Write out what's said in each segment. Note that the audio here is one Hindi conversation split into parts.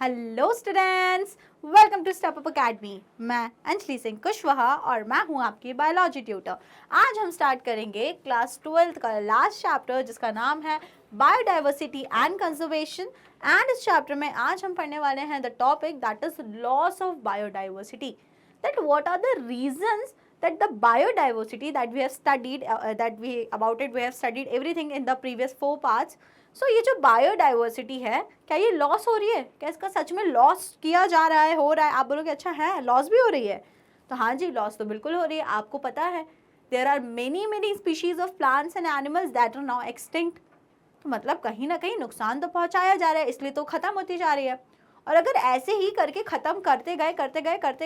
Hello students, welcome to step up academy. मैं अंजलि सिंह कुशवाहा और मैं हूं आपकी बायोलॉजी ट्यूटर। आज हम स्टार्ट करेंगे क्लास 12th का लास्ट चैप्टर जिसका नाम है बायोडाइवर्सिटी एंड कंजर्वेशन। एंड इस चैप्टर में आज हम पढ़ने वाले हैं the topic that is loss of biodiversity. That what are the reasons that the biodiversity that we have studied we have studied everything in the previous 4 parts. So ये जो बायोडाइवर्सिटी है, क्या ये लॉस हो रही है? क्या इसका सच में लॉस किया जा रहा है, हो रहा है? आप बोलोगे अच्छा है, लॉस भी हो रही है। तो हाँ जी, लॉस तो बिल्कुल हो रही है। आपको पता है there are many species of plants and animals that are now extinct. तो मतलब कहीं ना कहीं नुकसान तो पहुंचाया जा रहा है, इसलिए तो खत्म होती जा रही है। और अगर ऐसे ही करके खत्म करते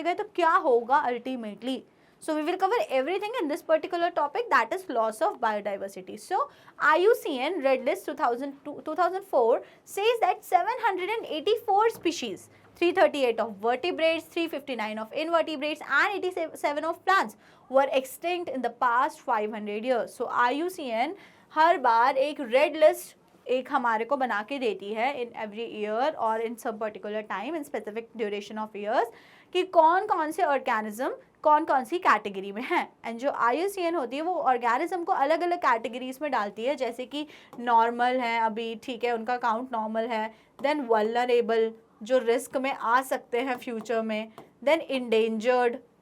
गए तो क्या होगा ultimately? So we will cover everything in this particular topic, that is loss of biodiversity. So IUCN Red List 2004 says that 784 species, 338 of vertebrates, 359 of invertebrates and 87 of plants were extinct in the past 500 years. So IUCN हर बार एक रेड लिस्ट एक हमारे को बना के देती है इन एवरी ईयर और in some particular time in specific duration of years कि कौन कौन से ऑर्गेनिज्म कौन कौन सी कैटेगरी में है। एंड जो IUCN होती है वो ऑर्गेनिज्म को अलग अलग कैटेगरीज में डालती है, जैसे कि नॉर्मल है अभी, ठीक है, उनका काउंट नॉर्मल है। देन वल्नरेबल, जो रिस्क में आ सकते हैं फ्यूचर में। देन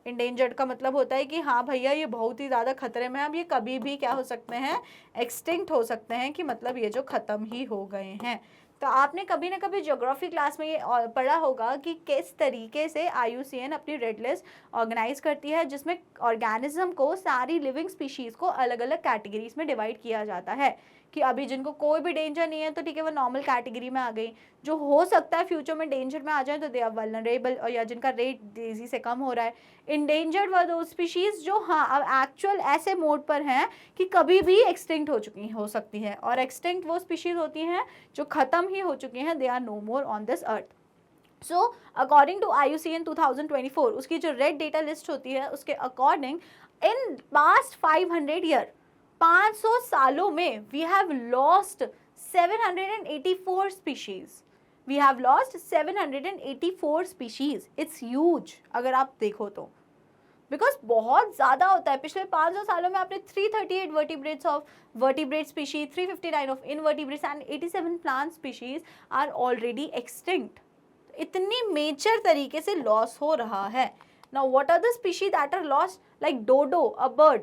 इंडेंजर्ड का मतलब होता है कि हाँ भैया ये बहुत ही ज़्यादा खतरे में है, अब ये कभी भी क्या हो सकते हैं, एक्सटिंक्ट हो सकते हैं, कि मतलब ये जो ख़त्म ही हो गए हैं। तो आपने कभी ना कभी ज्योग्राफी क्लास में ये पढ़ा होगा कि किस तरीके से IUCN अपनी रेड लिस्ट ऑर्गेनाइज करती है, जिसमें ऑर्गेनिज्म को सारी लिविंग स्पीशीज़ को अलग अलग कैटेगरीज में डिवाइड किया जाता है कि अभी जिनको कोई भी डेंजर नहीं है तो ठीक है वो नॉर्मल कैटेगरी में आ गई, जो हो सकता है फ्यूचर में डेंजर में आ जाए तो दे आर वल्नरेबल, और या जिनका रेट तेजी से कम हो रहा है। इंडेंजर्ड वर दो स्पीशीज़ जो हाँ अब एक्चुअल ऐसे मोड पर हैं कि कभी भी एक्सटिंक्ट हो सकती है, और एक्सटिंक्ट वो स्पीशीज़ होती हैं जो ख़त्म ही हो चुकी हैं, they are no more on this earth. So according to IUCN 2024 उसकी जो रेड डेटा लिस्ट होती है उसके अकॉर्डिंग इन पास्ट 500 ईयर 500 सालों में we have lost 784 species. We have lost 784 species. It's huge अगर आप देखो तो, बिकॉज बहुत ज़्यादा होता है। पिछले 500 सालों में आपने 338 vertebrates of vertebrate species, 359 of invertebrates and 87 plant species are already extinct. इतनी मेजर तरीके से लॉस हो रहा है। Now what are the species that are lost? Like dodo, a bird,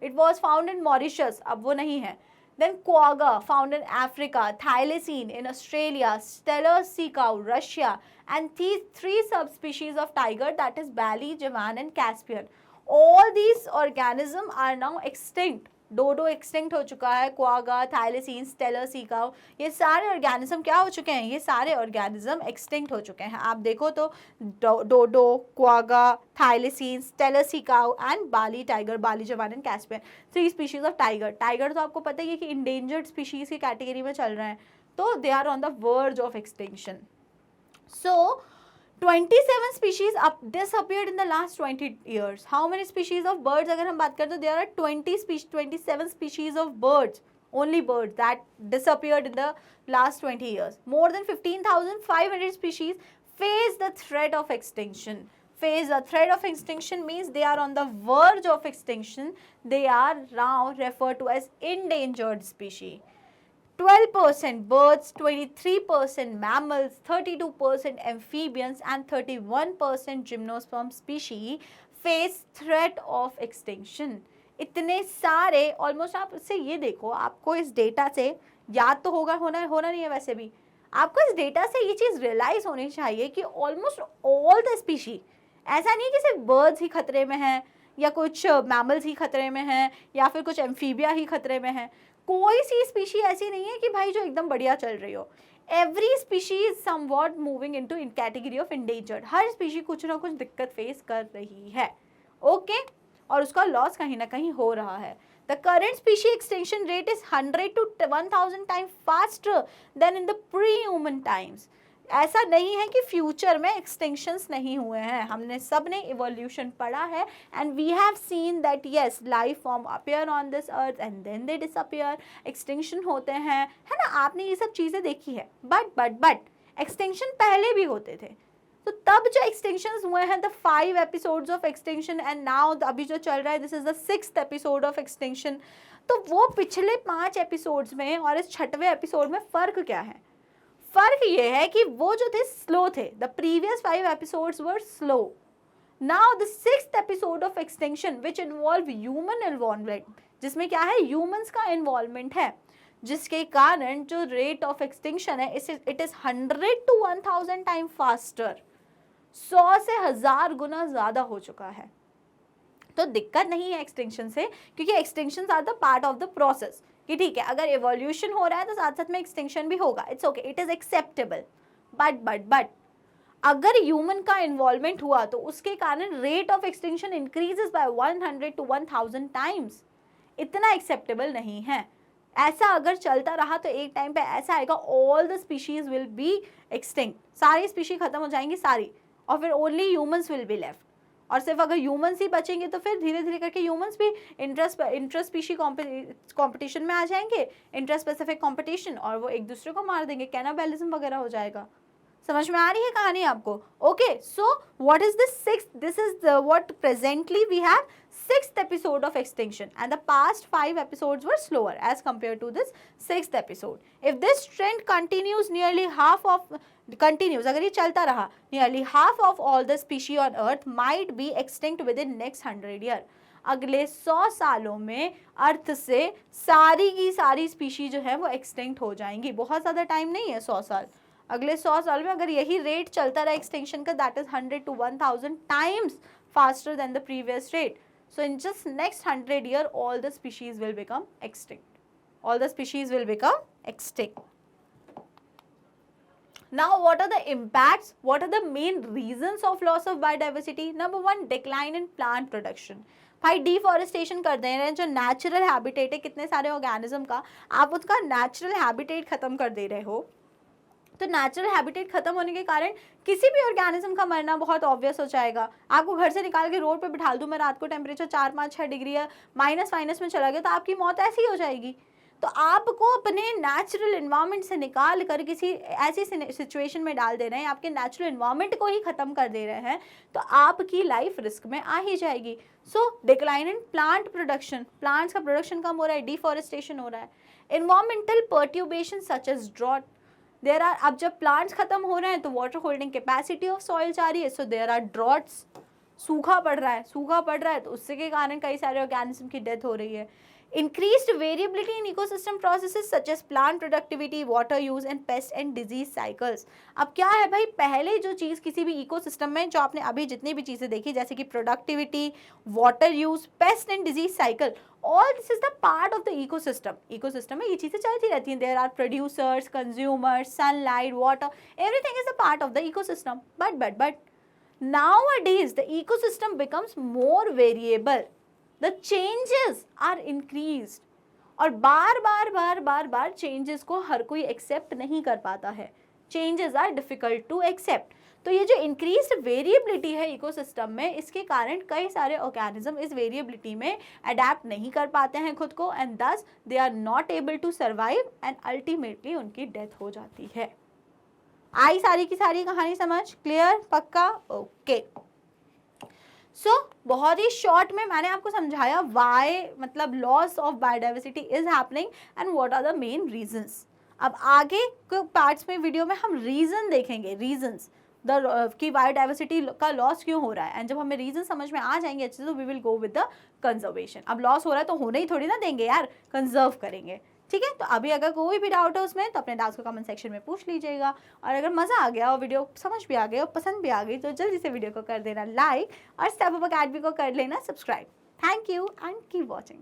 it was found in Mauritius, अब वो नहीं है। Then quagga found in Africa, thylacine in Australia, Steller sea cow Russia, and these 3 subspecies of tiger, that is Bali, Javan and Caspian. All these organisms are now extinct. Dodo extinct हो चुका है, quagga, thylacine, Steller sea cow, ये सारे ऑर्गेनिज्म क्या हो चुके हैं? ये सारे ऑर्गेनिज्म एक्सटिंक्ट हो चुके हैं। आप देखो तो dodo, quagga, thylacine, Steller sea cow and Bali tiger, Bali Javan and Caspian, 3 species of tiger. Tiger तो आपको पता ही है कि इंडेंजर्ड स्पीशीज की कैटेगरी में चल रहे हैं, तो they are on the verge of extinction. So 27 species up disappeared in the last 20 years. How many species of birds अगर हम बात करें तो there are 27 species of birds, only birds, that disappeared in the last 20 years. More than 15,500 species face the threat of extinction. Face the threat of extinction means they are on the verge of extinction. They are now referred to as endangered species. 12% birds, 23% mammals, 32% amphibians and 31% gymnosperm species face threat of extinction. इतने सारे, ऑलमोस्ट आप इससे ये देखो, आपको इस डेटा से याद तो होना नहीं है, वैसे भी आपको इस डेटा से ये चीज़ रियलाइज होनी चाहिए कि ऑलमोस्ट ऑल द स्पीशी, ऐसा नहीं कि सिर्फ बर्ड्स ही खतरे में हैं या कुछ मैमल्स ही खतरे में हैं या फिर कुछ एम्फीबिया ही खतरे में हैं। कोई सी स्पीशी ऐसी नहीं है कि भाई जो एकदम बढ़िया चल रही हो। Every species is somewhat moving into in category of endangered. Her species कुछ ना कुछ दिक्कत फेस कर रही है, ओके, और उसका लॉस कहीं ना कहीं हो रहा है। The current species extension rate is 100 to 1000 times faster then in the pre human times. ऐसा नहीं है कि फ्यूचर में एक्सटिंक्शंस नहीं हुए हैं, हमने सब ने इवोल्यूशन पढ़ा है and we have seen that yes life form appear on this earth and then they disappear, extinction होते हैं, है ना, आपने ये सब चीज़ें देखी है। बट एक्सटिंक्शन पहले भी होते थे, तो तब जो एक्सटिंक्शंस हुए हैं, the 5 episodes of extinction and now अभी जो चल रहा है this is the 6th episode of extinction, तो वो पिछले 5 एपिसोड्स में और इस 6वें एपिसोड में फ़र्क क्या है? फ़र्क ये है कि वो जो थे स्लो थे, the previous 5 episodes were slow. Now the 6th episode of extinction which involve human involvement, जिसमें क्या है, ह्यूमंस का इन्वॉल्वमेंट है, जिसके कारण जो रेट ऑफ एक्सटिंक्शन है it is 100 to 1000 time faster, 100 से 1000 गुना ज्यादा हो चुका है. तो दिक्कत नहीं है एक्सटिंक्शन से, क्योंकि extinction are the part of the process, कि ठीक है अगर एवोल्यूशन हो रहा है तो साथ साथ में एक्सटिंक्शन भी होगा, it's okay, it is acceptable. But अगर ह्यूमन का इन्वॉल्वमेंट हुआ तो उसके कारण rate of extinction increases by 100 to 1000 times. इतना एक्सेप्टेबल नहीं है. ऐसा अगर चलता रहा तो एक टाइम पे ऐसा आएगा all the species will be extinct, सारी स्पीशीज खत्म हो जाएंगी सारी, और फिर only humans will be left. और सिर्फ अगर ह्यूमंस ही बचेंगे तो फिर धीरे धीरे करके ह्यूमंस भी इंटर स्पीशी कॉम्पिटिशन में आ जाएंगे, इंटर स्पेसिफिक कॉम्पिटिशन, और वो एक दूसरे को मार देंगे, कैनाबैलिज्म वगैरह हो जाएगा. समझ में आ रही है कहानी आपको? Okay, so what is this 6th, this is what presently we have 6th episode of extinction, and the past 5 episodes were slower as compared to this 6th episode. If this trend continues, अगर ये चलता रहा, nearly half of all the species on earth might be extinct within next 100 year. अगले 100 सालों में अर्थ से सारी की सारी स्पीशी जो है वो एक्सटिंक्ट हो जाएंगी. बहुत ज़्यादा टाइम नहीं है 100 साल. अगले 100 साल में अगर यही रेट चलता रहा एक्सटिंक्शन का, that is 100 to 1000 times faster than the previous rate. So in just next 100 years, all the species will become extinct. All the species will become extinct. Now, what are the impacts? What are the main reasons of loss of biodiversity? Number 1, decline in plant production. भाई डिफॉरेस्टेशन कर दे रहे हैं, जो नेचुरल हैबिटेट है कितने सारे ऑर्गेनिज्म का, आप उसका नेचुरल हैबिटेट खत्म कर दे रहे हो. तो नेचुरल हैबिटेट खत्म होने के कारण किसी भी ऑर्गेनिज्म का मरना बहुत ऑब्वियस हो जाएगा. आपको घर से निकाल के रोड पे बिठा दूं मैं, रात को टेम्परेचर 4-5-6 डिग्री है, माइनस में चला गया, तो आपकी मौत ऐसी हो जाएगी. तो आपको अपने नेचुरल इन्वायरमेंट से निकाल कर किसी ऐसी सिचुएशन में डाल दे रहे हैं, आपके नेचुरल इन्वायरमेंट को ही खत्म कर दे रहे हैं, तो आपकी लाइफ रिस्क में आ ही जाएगी. So decline in plant production, plants का प्रोडक्शन कम हो रहा है, डिफॉरेस्टेशन हो रहा है. Environmental perturbation such as drought, there are, अब जब प्लांट्स खत्म हो रहे हैं तो water holding capacity of soil जा रही है, सो देयर आर ड्रॉट्स, सूखा पड़ रहा है, तो उससे के कारण कई सारे ऑर्गेनिज्म की डेथ हो रही है. Increased variability in ecosystem processes such as plant productivity, water use and pest and disease cycles. अब क्या है भाई, पहले जो चीज़ किसी भी इकोसिस्टम में जो आपने अभी जितनी भी चीज़ें देखी, जैसे कि productivity, water use, pest and disease cycle, all this is the part of the ecosystem. Ecosystem में ये चीज़ें चलती रहती हैं. There are producers, consumers, sunlight, water, everything is a part of the ecosystem. But nowadays the ecosystem becomes more variable, the changes are increased, और बार चेंजेस को हर कोई एक्सेप्ट नहीं कर पाता है. Changes are difficult to accept. तो ये जो इंक्रीज्ड वेरिएबिलिटी है इकोसिस्टम में, इसके कारण कई सारे ऑर्गेनिज्म इस वेरिएबिलिटी में अडेप्ट नहीं कर पाते हैं खुद को, and thus they are not able to survive, and ultimately उनकी डेथ हो जाती है. आई सारी की सारी कहानी समझ? क्लियर? पक्का? ओके. सो बहुत ही शॉर्ट में मैंने आपको समझाया वाई, मतलब loss of biodiversity is happening and what are the main reasons. अब आगे के पार्ट्स में वीडियो में हम रीजन देखेंगे, रीजंस कि बायोडाइवर्सिटी का लॉस क्यों हो रहा है, एंड जब हमें रीजन समझ में आ जाएंगे अच्छे से, तो we will go with the conservation. अब लॉस हो रहा है तो होने ही थोड़ी ना देंगे यार, कंजर्व करेंगे. ठीक है, तो अभी अगर कोई भी डाउट है उसमें तो अपने डाउट्स को कमेंट सेक्शन में पूछ लीजिएगा. और अगर मज़ा आ गया और वीडियो समझ भी आ गई और पसंद भी आ गई, तो जल्दी से वीडियो को कर देना लाइक, और स्टेप अप अकेडमी को कर लेना subscribe. Thank you and keep watching.